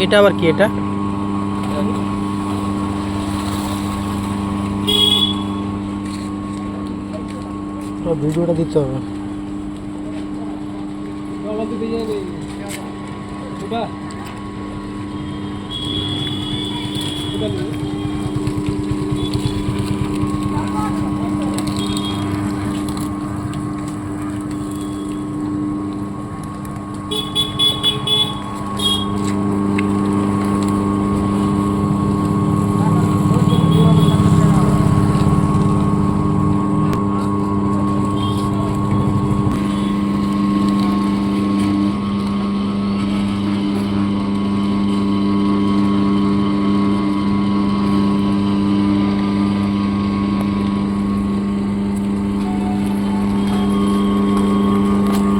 এটা আবার কি? এটা ভিডিওটা দিতে হবে।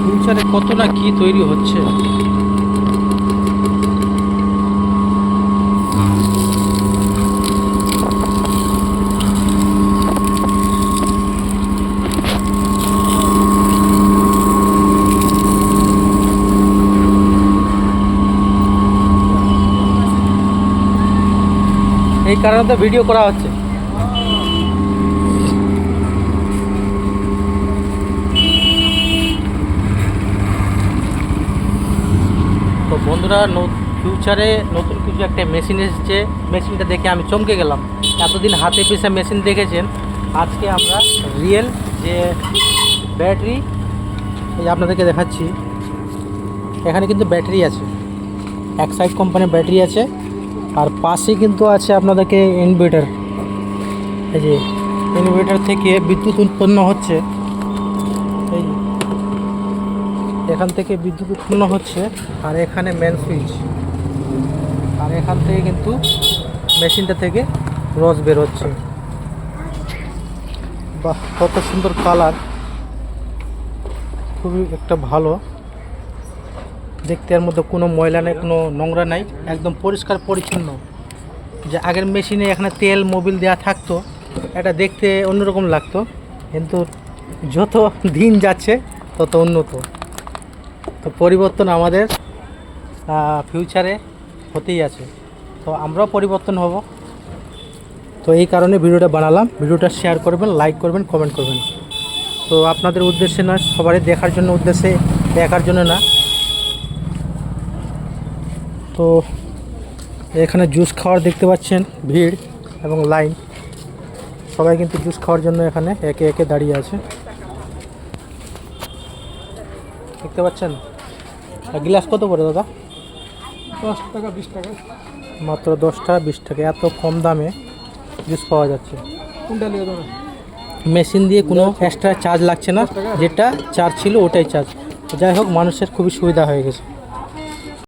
ফিউচারে কত না কি তৈরি হচ্ছে। এই কারণে তো ভিডিও করা হচ্ছে। তো বন্ধুরা, ফিউচারে নতুন কিছু একটা মেশিন এসেছে। মেশিনটা দেখে আমি চমকে গেলাম। এতদিন হাতে পিসা মেশিন দেখেছেন, আজকে আমরা রিয়েল যে ব্যাটারি, এই আপনাদেরকে দেখাচ্ছি। এখানে কিন্তু ব্যাটারি আছে, এক্সাইড কোম্পানির ব্যাটারি আছে, আর পাশে কিন্তু আছে আপনাদেরকে ইনভার্টার। এই যে ইনভার্টার থেকে বিদ্যুৎ উৎপন্ন হচ্ছে, এই এখান থেকে বিদ্যুৎ উৎপন্ন হচ্ছে, আর এখানে মেন সুইচ, আর এখান থেকে কিন্তু মেশিনটা থেকে রস বের হচ্ছে। বাহ, কত সুন্দর কালার, খুবই একটা ভালো দেখতে। এর মধ্যে কোনো ময়লা নেই, কোনো নোংরা নাই, একদম পরিষ্কার পরিচ্ছন্ন। যে আগের মেশিনে এখানে তেল মোবিল দেওয়া থাকতো, এটা দেখতে অন্যরকম লাগতো, কিন্তু যত দিন যাচ্ছে তত উন্নত। তো পরিবর্তন আমাদের ফিউচারে হতেই আছে, তো আমরাও পরিবর্তন হব। তো এই কারণে ভিডিওটা বানালাম। ভিডিওটা শেয়ার করবেন, লাইক করবেন, কমেন্ট করবেন। তো আপনাদের উদ্দেশ্যে না, সবারই দেখার জন্য, উদ্দেশ্যে দেখার জন্য না। তো এখানে জুস খাওয়ার দেখতে পাচ্ছেন ভিড় এবং লাইন, সবাই কিন্তু জুস খাওয়ার জন্য এখানে একে একে দাঁড়িয়ে আছে, দেখতে পাচ্ছেন। গ্লাস কত করে দাদা? 10 টাকা 20 টাকা, মাত্র 10 টাকা 20 টাকা, এত কম দামে জুস পাওয়া যাচ্ছে। কোনটা নিয়ে দাও? মেশিন দিয়ে কোনো এক্সট্রা চার্জ লাগছে না, যেটা চার্জ ছিল ওটাই চার্জ। যাই হোক, মানুষের খুবই সুবিধা হয়ে গেছে।